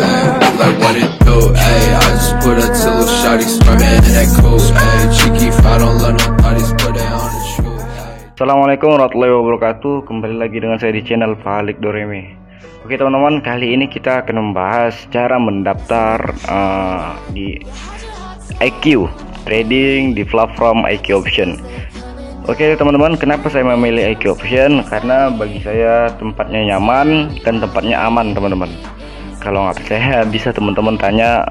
ayy. Like what it do, ayy. I just put up to little shawty swerving in that coupe, ayy. Cheeky if I don't let no thotties put it on the shoe, ayy. Assalamualaikum warahmatullahi wabarakatuh. Kembali lagi dengan saya di channel Falik Doremi. Oke teman-teman, kali ini kita akan membahas cara mendaftar di IQ trading di platform IQ Option. Oke teman-teman, kenapa saya memilih IQ Option? Karena bagi saya tempatnya nyaman dan tempatnya aman teman-teman. Kalau nggak percaya bisa teman-teman tanya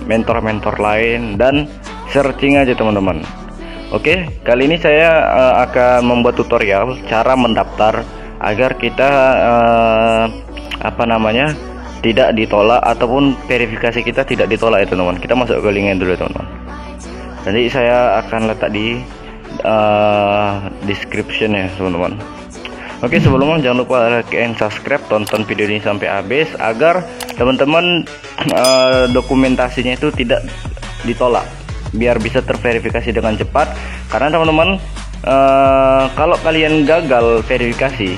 mentor-mentor lain dan searching aja teman-teman. Oke, kali ini saya akan membuat tutorial cara mendaftar agar kita tidak ditolak ataupun verifikasi kita tidak ditolak ya teman-teman. Kita masuk ke linknya dulu teman-teman. Nanti saya akan letak di description ya teman-teman. Oke, sebelumnya jangan lupa like and subscribe, tonton video ini sampai habis agar teman-teman dokumentasinya itu tidak ditolak, biar bisa terverifikasi dengan cepat. Karena teman-teman kalau kalian gagal verifikasi,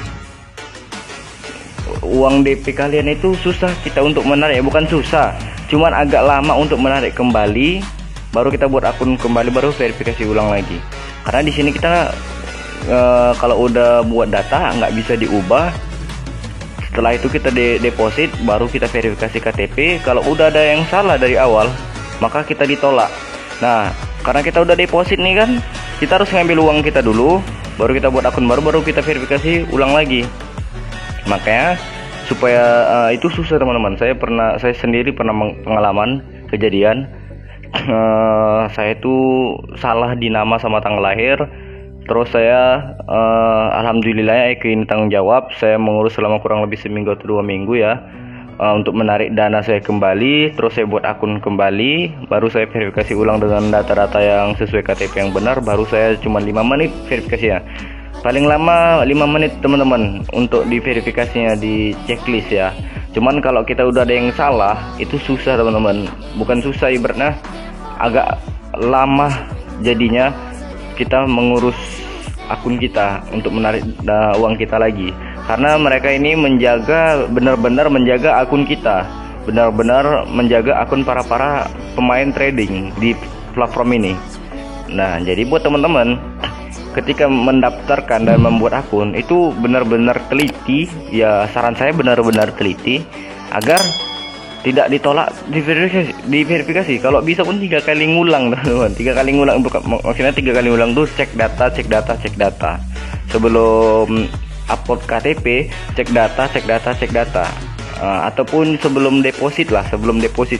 uang DP kalian itu susah kita untuk menarik, bukan susah, cuman agak lama untuk menarik kembali. Baru kita buat akun kembali, baru verifikasi ulang lagi. Karena di sini kita kalau udah buat data nggak bisa diubah. Setelah itu kita deposit, baru kita verifikasi KTP. Kalau udah ada yang salah dari awal, maka kita ditolak. Nah, karena kita udah deposit nih kan, kita harus ngambil uang kita dulu, baru kita buat akun baru kita verifikasi ulang lagi. Makanya supaya itu susah teman-teman. Saya sendiri pernah pengalaman kejadian. Saya itu salah di nama sama tanggal lahir. Terus saya alhamdulillah ini tanggung jawab. Saya mengurus selama kurang lebih seminggu atau 2 minggu ya, untuk menarik dana saya kembali. Terus saya buat akun kembali, baru saya verifikasi ulang dengan data-data yang sesuai KTP yang benar. Baru saya cuma 5 menit verifikasinya, paling lama 5 menit teman-teman untuk diverifikasinya di checklist ya. Cuman kalau kita udah ada yang salah, itu susah teman-teman. Bukan susah, ibaratnya agak lama jadinya kita mengurus akun kita untuk menarik uang kita lagi. Karena mereka ini benar-benar menjaga akun kita, benar-benar menjaga akun para pemain trading di platform ini. Nah, jadi buat teman-teman, ketika mendaftarkan dan membuat akun itu benar-benar teliti ya. Saran saya benar-benar teliti agar tidak ditolak diverifikasi. Kalau bisa pun 3 kali ngulang teman-teman. 3 kali ngulang, maksudnya 3 kali ngulang tuh cek data sebelum upload KTP, cek data. Ataupun sebelum deposit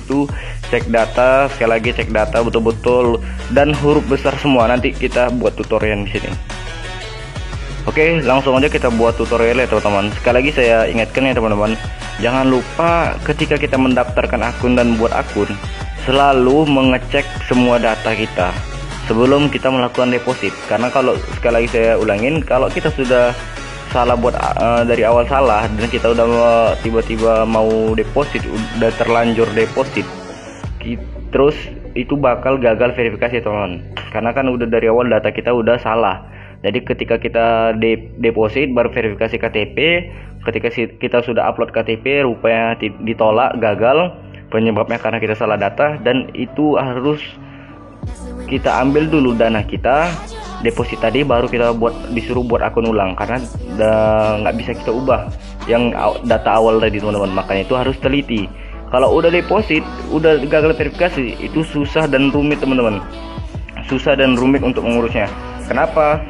tuh cek data, sekali lagi cek data betul-betul dan huruf besar semua. Nanti kita buat tutorial di sini. Oke, langsung aja kita buat tutorial ya teman-teman. Sekali lagi saya ingatkan ya teman-teman, jangan lupa ketika kita mendaftarkan akun dan buat akun, selalu mengecek semua data kita sebelum kita melakukan deposit. Karena kalau sekali lagi saya ulangin, kalau kita sudah salah buat dari awal salah dan kita udah tiba-tiba mau deposit, udah terlanjur deposit, terus itu bakal gagal verifikasi teman-teman. Karena kan udah dari awal data kita udah salah. Jadi ketika kita deposit baru verifikasi KTP, ketika kita sudah upload KTP rupanya ditolak, gagal, penyebabnya karena kita salah data. Dan itu harus kita ambil dulu dana kita deposit tadi, baru kita disuruh buat akun ulang, karena nggak bisa kita ubah yang data awal tadi teman-teman. Makanya itu harus teliti. Kalau udah deposit, udah gagal verifikasi, itu susah dan rumit teman-teman. Susah dan rumit untuk mengurusnya. Kenapa?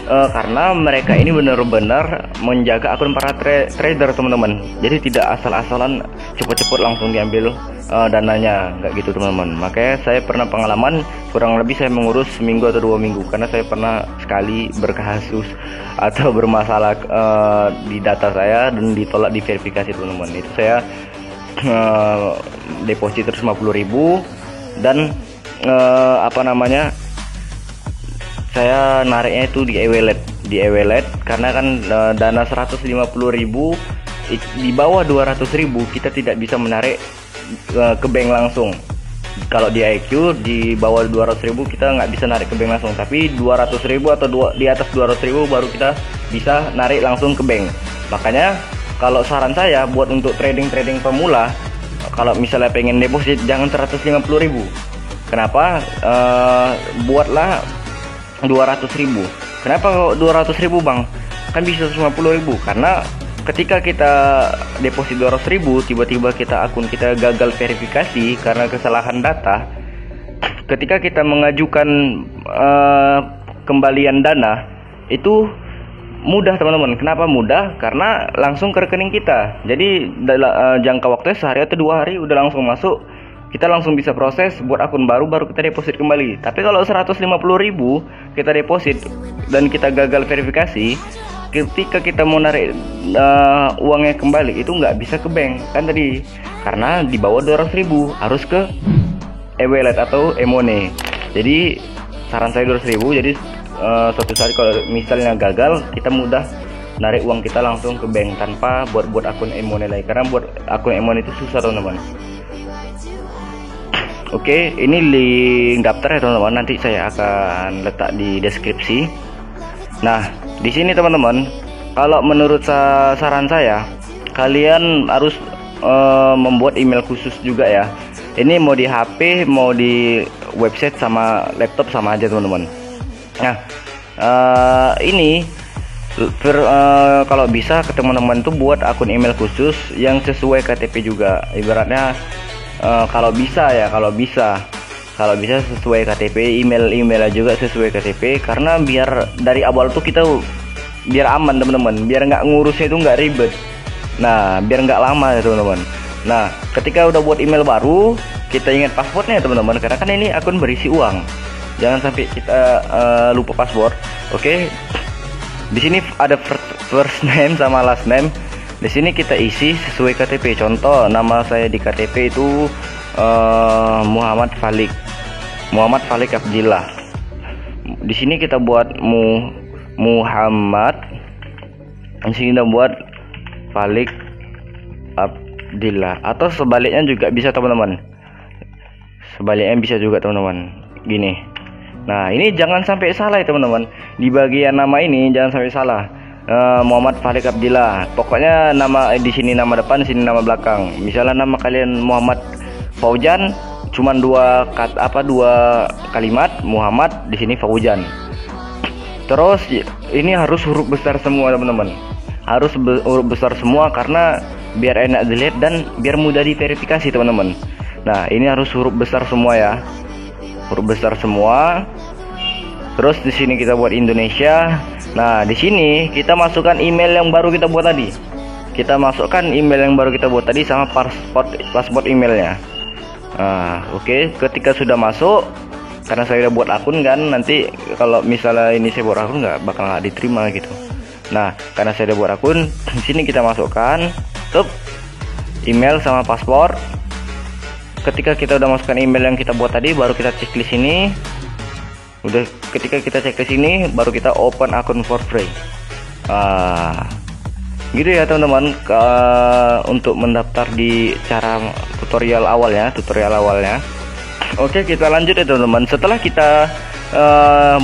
Karena mereka ini benar-benar menjaga akun para trader teman-teman. Jadi tidak asal-asalan cepet-cepet langsung diambil dananya, nggak gitu teman-teman. Makanya saya pernah pengalaman kurang lebih saya mengurus seminggu atau 2 minggu, karena saya pernah sekali berkasus atau bermasalah di data saya dan ditolak diverifikasi teman-teman. Itu saya deposit 150.000 dan saya nariknya itu di e-wallet karena kan dana 150.000 di bawah 200.000 kita tidak bisa menarik ke bank langsung. Kalau di IQ di bawah 200.000 kita nggak bisa narik ke bank langsung, tapi 200.000 atau di atas 200.000 baru kita bisa narik langsung ke bank. Makanya kalau saran saya buat untuk trading pemula, kalau misalnya pengen deposit jangan 150.000. Kenapa? Buatlah 200.000. Kenapa kok 200.000 bang? Kan bisa 150.000. Karena ketika kita deposit 200.000, tiba-tiba akun kita gagal verifikasi karena kesalahan data. Ketika kita mengajukan kembalian dana, itu mudah teman-teman. Kenapa mudah? Karena langsung ke rekening kita. Jadi jangka waktunya sehari atau 2 hari udah langsung masuk. Kita langsung bisa proses buat akun baru kita deposit kembali. Tapi kalau 150.000 kita deposit dan kita gagal verifikasi, ketika kita mau narik uangnya kembali itu nggak bisa ke bank kan tadi, karena di bawah 200.000 harus ke e-wallet atau e-money. Jadi saran saya 200.000. Jadi suatu saat kalau misalnya gagal, kita mudah narik uang kita langsung ke bank tanpa buat akun e-money lagi, karena buat akun e-money itu susah teman-teman. Oke, ini link daftar ya teman-teman, nanti saya akan letak di deskripsi. Nah, di sini teman-teman, kalau menurut saran saya, kalian harus membuat email khusus juga ya. Ini mau di HP, mau di website sama laptop sama aja teman-teman. Nah, ini kalau bisa ke teman-teman tuh buat akun email khusus yang sesuai KTP juga. Ibaratnya kalau bisa sesuai KTP, emailnya juga sesuai KTP, karena biar dari awal tuh kita biar aman teman-teman, biar nggak ngurusnya itu nggak ribet. Nah, biar nggak lama ya teman-teman. Nah, ketika udah buat email baru, kita ingat passwordnya teman-teman, karena kan ini akun berisi uang. Jangan sampai kita lupa password. Oke. Di sini ada first name sama last name. Di sini kita isi sesuai KTP. Contoh, nama saya di KTP itu Muhammad Falik Abdillah. Di sini kita buat Muhammad. Di sini kita buat Falik Abdillah, atau sebaliknya juga bisa teman-teman. Sebaliknya bisa juga teman-teman. Gini. Nah, ini jangan sampai salah ya teman-teman. Di bagian nama ini jangan sampai salah. Muhammad Falik Abdillah. Pokoknya nama di sini nama depan, di sini nama belakang. Misalnya nama kalian Muhammad Faujan, cuman dua kalimat Muhammad, di sini Faujan. Terus ini harus huruf besar semua teman-teman. Harus huruf besar semua karena biar enak dilihat dan biar mudah diverifikasi teman-teman. Nah, ini harus huruf besar semua ya. Huruf besar semua. Terus di sini kita buat Indonesia. Nah, di sini kita masukkan email yang baru kita buat tadi. Kita masukkan email yang baru kita buat tadi sama password emailnya. Nah, oke. Ketika sudah masuk, karena saya udah buat akun kan, nanti kalau misalnya ini saya buat akun nggak diterima gitu. Nah, karena saya udah buat akun, di sini kita masukkan email sama password. Ketika kita udah masukkan email yang kita buat tadi, baru kita checklist ini. Udah, ketika kita checklist ini, baru kita open akun for free. Gitu ya teman-teman, untuk mendaftar di cara tutorial awalnya. Oke, kita lanjut ya teman-teman. Setelah kita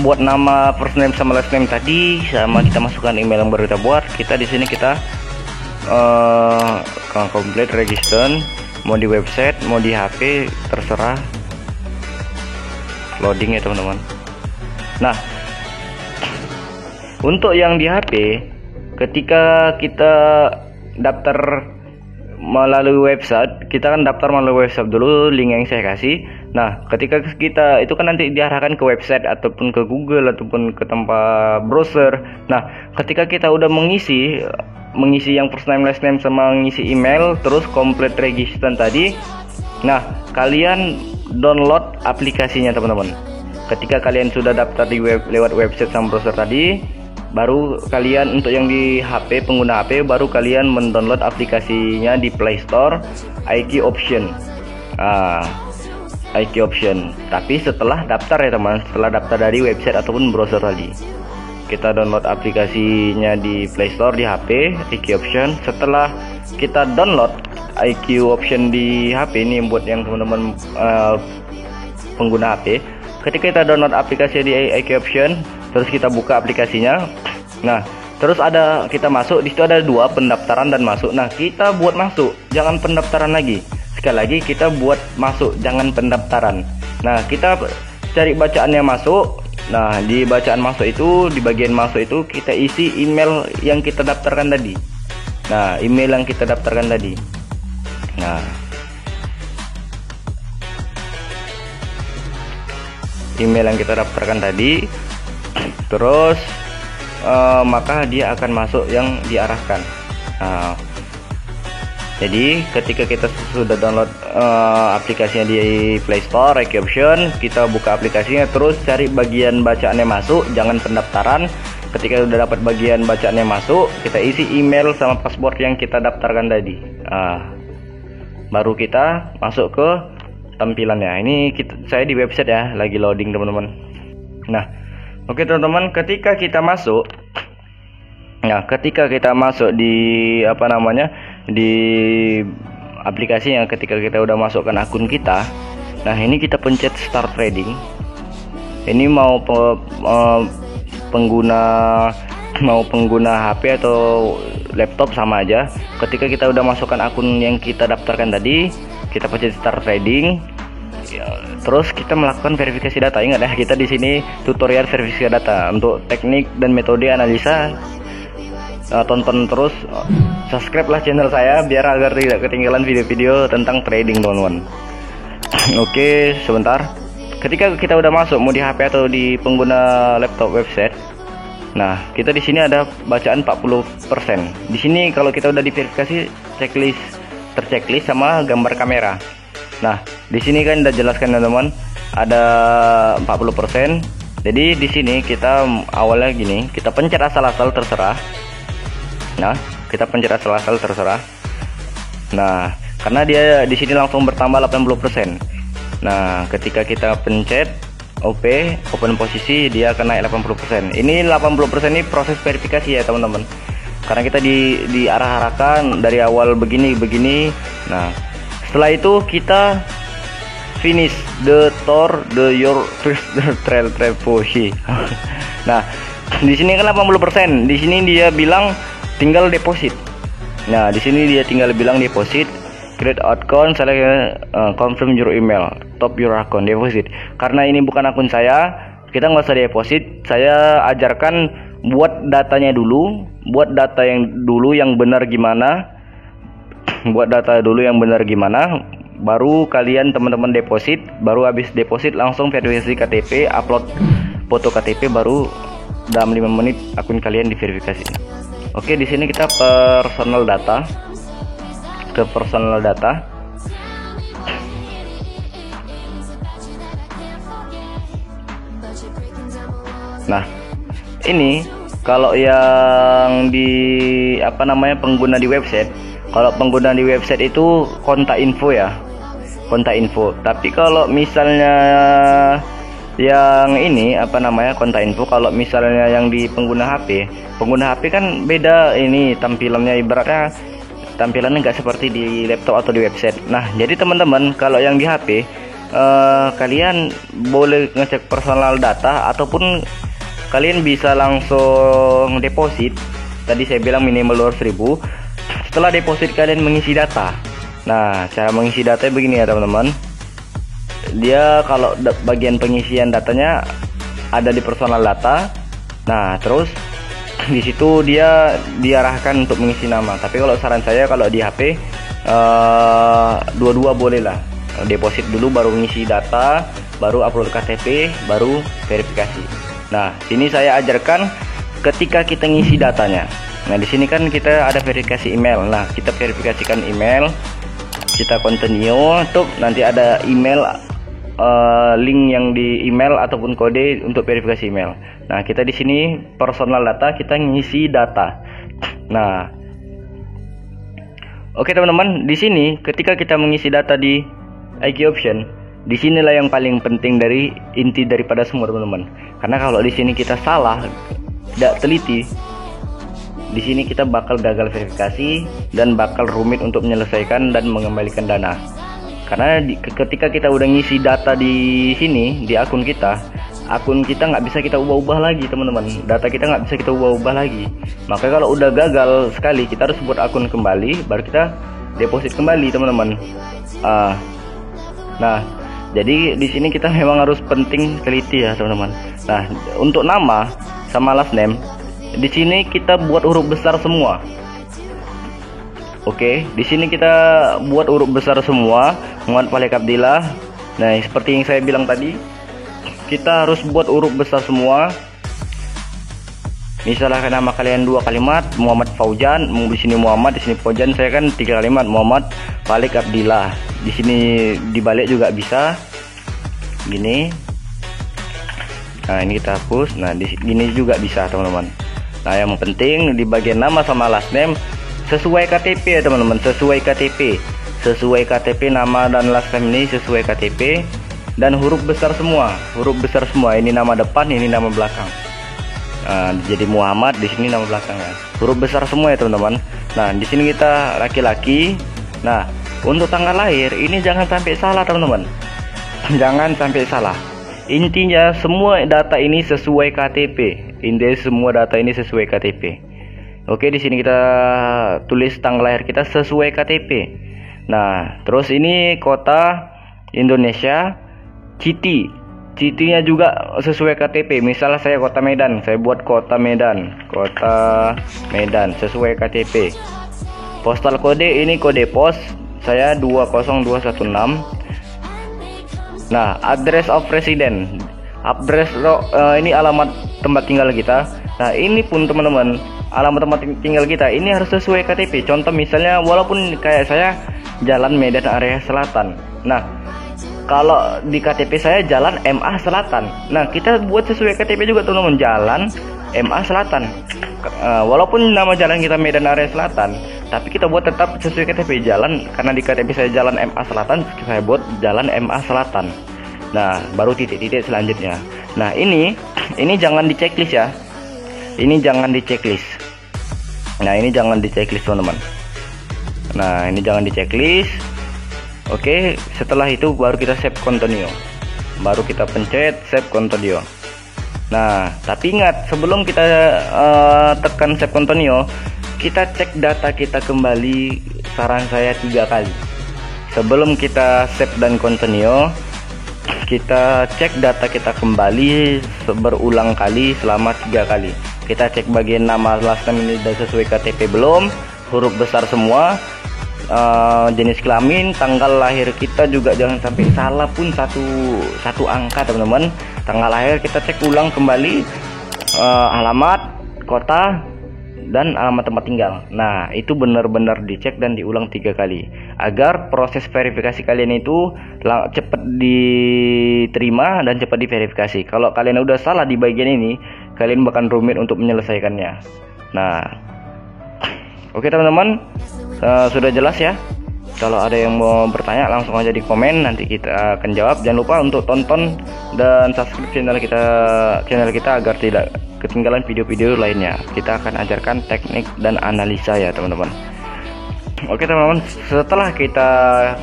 buat nama first name sama last name tadi, sama kita masukkan email yang baru kita buat, kita di sini kita complete register. Mau di website, mau di HP, terserah. Loading ya teman-teman. Nah, untuk yang di HP, ketika kita daftar melalui website, kita kan daftar melalui website dulu, link yang saya kasih. Nah, ketika kita itu kan nanti diarahkan ke website ataupun ke Google ataupun ke tempat browser. Nah, ketika kita udah mengisi yang first name last name sama mengisi email, terus complete register tadi. Nah, kalian download aplikasinya teman-teman. Ketika kalian sudah daftar di lewat website sama browser tadi, baru kalian untuk yang di HP, pengguna HP, baru kalian mendownload aplikasinya di Play Store, IQ Option. IQ Option. Tapi setelah daftar ya teman, setelah daftar dari website ataupun browser tadi. Kita download aplikasinya di Play Store di HP, IQ Option. Setelah kita download IQ Option di HP, ini buat yang teman-teman pengguna HP. Ketika kita download aplikasi di IQ Option, terus kita buka aplikasinya. Nah, Terus ada kita masuk, di situ ada dua, pendaftaran dan masuk. Nah, kita buat masuk, jangan pendaftaran lagi. Sekali lagi kita buat masuk, jangan pendaftaran. Nah, kita cari bacaannya masuk. Nah, di bacaan masuk itu, di bagian masuk itu kita isi email yang kita daftarkan tadi. Nah, email yang kita daftarkan tadi. Nah, email yang kita daftarkan tadi. Terus maka dia akan masuk yang diarahkan. Nah, jadi ketika kita sudah download aplikasinya di Play Store, Reiki Option, kita buka aplikasinya, terus cari bagian bacaannya masuk, jangan pendaftaran. Ketika sudah dapat bagian bacaannya masuk, kita isi email sama password yang kita daftarkan tadi. Baru kita masuk ke tampilannya. Ini saya di website ya, lagi loading teman-teman. Nah, oke teman-teman, ketika kita masuk, di di aplikasinya, ketika kita udah masukkan akun kita, nah ini kita pencet start trading. Ini mau pengguna HP atau laptop sama aja. Ketika kita udah masukkan akun yang kita daftarkan tadi, kita pencet start trading. Terus kita melakukan verifikasi data. Ingat ya, kita di sini tutorial verifikasi data untuk teknik dan metode analisa. Tonton terus, subscribe lah channel saya biar agar tidak ketinggalan video-video tentang trading teman-teman. Oke, sebentar. Ketika kita udah masuk mau di HP atau di pengguna laptop website, nah kita di sini ada bacaan 40%. Di sini kalau kita udah diverifikasi terchecklist sama gambar kamera. Nah, di sini kan udah jelaskan teman-teman, ada 40%. Jadi di sini kita awalnya gini, kita pencet asal-asal terserah. Nah, kita pencet asal-asal terserah. Nah, karena dia di sini langsung bertambah 80%. Nah, ketika kita pencet open posisi, dia akan naik 80%. Ini 80% ini proses verifikasi ya teman-teman. Karena kita diarah-arahkan dari awal begini. Nah, setelah itu kita finish your first trail posisi. Nah, di sini kan 80%. Di sini dia bilang tinggal deposit. Nah, di sini dia tinggal bilang deposit, create account, select confirm your email, top your account, deposit. Karena ini bukan akun saya, kita nggak usah deposit. Saya ajarkan buat datanya dulu, buat data yang dulu yang benar gimana, baru kalian teman-teman deposit. Baru habis deposit langsung verifikasi KTP, upload foto KTP, baru dalam 5 menit akun kalian diverifikasi. Oke, di sini kita personal data, ke personal data. Nah, ini kalau yang di pengguna di website. Kalau pengguna di website itu kontak info ya, kontak info. Tapi kalau misalnya yang ini kontak info, kalau misalnya yang di pengguna HP kan beda ini tampilannya, ibaratnya tampilannya nggak seperti di laptop atau di website. Nah, jadi teman-teman kalau yang di HP kalian boleh ngecek personal data ataupun kalian bisa langsung deposit. Tadi saya bilang minimal 200.000. Setelah deposit kalian mengisi data. Nah, cara mengisi data begini ya teman-teman. Dia kalau bagian pengisian datanya ada di personal data. Nah, terus di situ dia diarahkan untuk mengisi nama. Tapi kalau saran saya kalau di HP dua-dua boleh lah. Deposit dulu baru mengisi data, baru upload KTP, baru verifikasi. Nah, sini saya ajarkan ketika kita ngisi datanya. Nah, di sini kan kita ada verifikasi email. Nah, kita verifikasikan email, kita continue, untuk nanti ada email link yang di email ataupun kode untuk verifikasi email. Nah, kita di sini personal data, kita ngisi data. Nah, oke teman-teman, di sini ketika kita mengisi data di IQ Option, di sinilah yang paling penting dari inti daripada semua teman-teman. Karena kalau di sini kita salah, tidak teliti, di sini kita bakal gagal verifikasi dan bakal rumit untuk menyelesaikan dan mengembalikan dana. Karena ketika kita udah ngisi data di sini di akun kita, akun kita nggak bisa kita ubah-ubah lagi teman-teman, data kita nggak bisa kita ubah-ubah lagi. Makanya kalau udah gagal sekali kita harus buat akun kembali, baru kita deposit kembali teman-teman. Nah jadi di sini kita memang harus penting teliti ya teman-teman. Nah untuk nama sama last name di sini kita buat huruf besar semua. Oke, di sini kita buat huruf besar semua, Muhammad Falik Abdillah. Nah seperti yang saya bilang tadi, kita harus buat huruf besar semua. Misalnya nama kalian 2 kalimat, Muhammad Fauzan, di sini Muhammad, di sini Fauzan, saya kan 3 kalimat, Muhammad Falik Abdillah. Di sini dibalik juga bisa, gini. Nah ini kita hapus. Nah di sini juga bisa teman-teman. Nah yang penting di bagian nama sama last name sesuai KTP ya teman-teman, sesuai KTP, sesuai KTP, nama dan last name ini sesuai KTP. Dan huruf besar semua, huruf besar semua. Ini nama depan, ini nama belakang. Nah, jadi Muhammad, di sini nama belakangnya. Huruf besar semua ya teman-teman. Nah, di sini kita laki-laki. Nah, untuk tanggal lahir ini jangan sampai salah teman-teman. Jangan sampai salah. Intinya semua data ini sesuai KTP. Intinya semua data ini sesuai KTP. Oke, di sini kita tulis tanggal lahir kita sesuai KTP. Nah, terus ini kota Indonesia. Citinya juga sesuai KTP. Misalnya saya kota Medan, saya buat kota Medan sesuai KTP. Postal kode ini kode pos saya 20216. Nah address of resident, ini alamat tempat tinggal kita. Nah ini pun teman-teman, alamat tempat tinggal kita ini harus sesuai KTP. Contoh misalnya walaupun kayak saya Jalan Medan area Selatan. Nah kalau di KTP saya Jalan MA Selatan. Nah kita buat sesuai KTP juga teman-teman, Jalan MA Selatan. Walaupun nama jalan kita Medan area Selatan, tapi kita buat tetap sesuai KTP jalan. Karena di KTP saya Jalan MA Selatan, saya buat Jalan MA Selatan. Nah baru titik-titik selanjutnya. Nah ini jangan di checklist ya. Ini jangan di checklist. Nah ini jangan di checklist teman-teman. Nah ini jangan di checklist. Oke, setelah itu baru kita save continue. Baru kita pencet save continue. Nah, tapi ingat sebelum kita tekan save continue, kita cek data kita kembali. Saran saya 3 kali. Sebelum kita save dan continue, kita cek data kita kembali berulang kali selama 3 kali. Kita cek bagian nama last name ini sudah sesuai KTP belum, huruf besar semua. Jenis kelamin, tanggal lahir kita juga jangan sampai salah pun satu angka teman-teman. Tanggal lahir kita cek ulang kembali, alamat, kota, dan alamat tempat tinggal. Nah itu benar-benar dicek dan diulang 3 kali agar proses verifikasi kalian itu cepat diterima dan cepat diverifikasi. Kalau kalian udah salah di bagian ini, kalian bakal rumit untuk menyelesaikannya. Nah oke teman-teman, sudah jelas ya. Kalau ada yang mau bertanya langsung aja di komen, nanti kita akan jawab. Jangan lupa untuk tonton dan subscribe channel kita agar tidak ketinggalan video-video lainnya. Kita akan ajarkan teknik dan analisa ya teman-teman. Oke teman-teman, setelah kita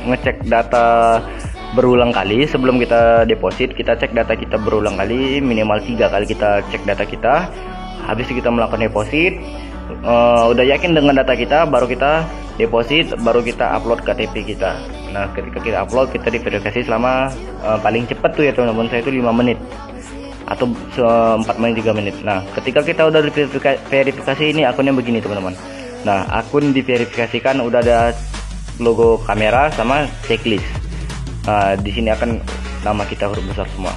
ngecek data berulang kali sebelum kita deposit, kita cek data kita berulang kali, minimal 3 kali kita cek data kita. Habis itu kita melakukan deposit. Udah yakin dengan data kita, baru kita deposit, baru kita upload KTP kita. Nah ketika kita upload, kita diverifikasi selama paling cepat tuh ya teman-teman, saya itu 5 menit atau 4 menit 3 menit. Nah ketika kita udah verifikasi, ini akunnya begini teman-teman. Nah akun diverifikasikan, udah ada logo kamera sama checklist. Nah di sini akan nama kita huruf besar semua.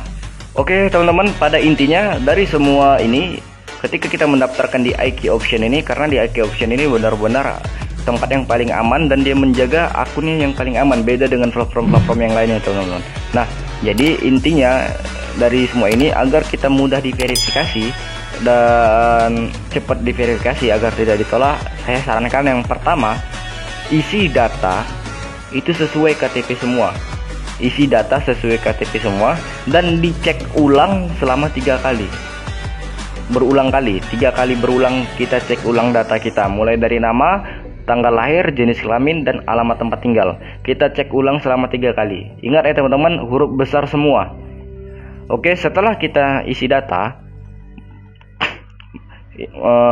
Oke teman-teman, pada intinya dari semua ini, ketika kita mendaftarkan di IQ Option ini, karena di IQ Option ini benar-benar tempat yang paling aman dan dia menjaga akunnya yang paling aman, beda dengan platform-platform yang lainnya teman-teman. Nah jadi intinya dari semua ini agar kita mudah diverifikasi dan cepat diverifikasi agar tidak ditolak, saya sarankan yang pertama, isi data itu sesuai KTP semua. Isi data sesuai KTP semua dan dicek ulang selama 3 kali. Berulang kali, 3 kali berulang kita cek ulang data kita, mulai dari nama, tanggal lahir, jenis kelamin, dan alamat tempat tinggal. Kita cek ulang selama 3 kali. Ingat ya teman-teman, huruf besar semua. Oke, setelah kita isi data,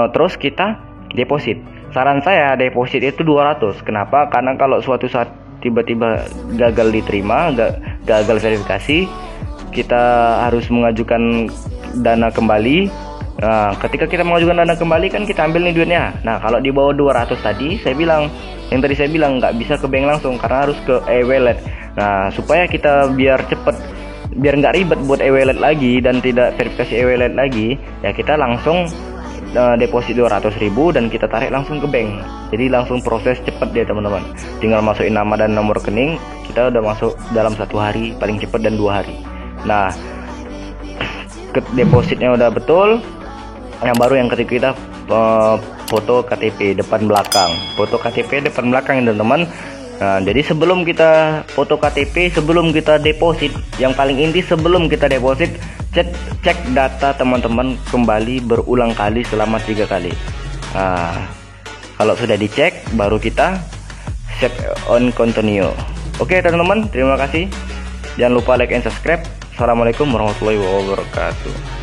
terus kita deposit. Saran saya deposit itu 200. Kenapa? Karena kalau suatu saat tiba-tiba gagal diterima, gagal verifikasi, kita harus mengajukan dana kembali. Nah, ketika kita mengajukan dana kembali kan kita ambil nih duitnya. Nah, kalau di bawah 200 tadi saya bilang nggak bisa ke bank langsung karena harus ke e-wallet. Nah, supaya kita biar cepet, biar nggak ribet buat e-wallet lagi dan tidak verifikasi e-wallet lagi, ya kita langsung deposit 200.000 dan kita tarik langsung ke bank. Jadi langsung proses cepet deh teman-teman. Tinggal masukin nama dan nomor rekening, kita udah masuk dalam 1 hari paling cepet dan 2 hari. Nah, depositnya udah betul. Yang baru yang ketika kita foto KTP depan belakang, foto KTP depan belakang teman-teman. Nah, jadi sebelum kita foto KTP, sebelum kita deposit, yang paling inti sebelum kita deposit, cek data teman-teman kembali berulang kali selama 3 kali. Nah, kalau sudah dicek baru kita save on continue. Oke teman-teman, terima kasih. Jangan lupa like and subscribe. Assalamualaikum warahmatullahi wabarakatuh.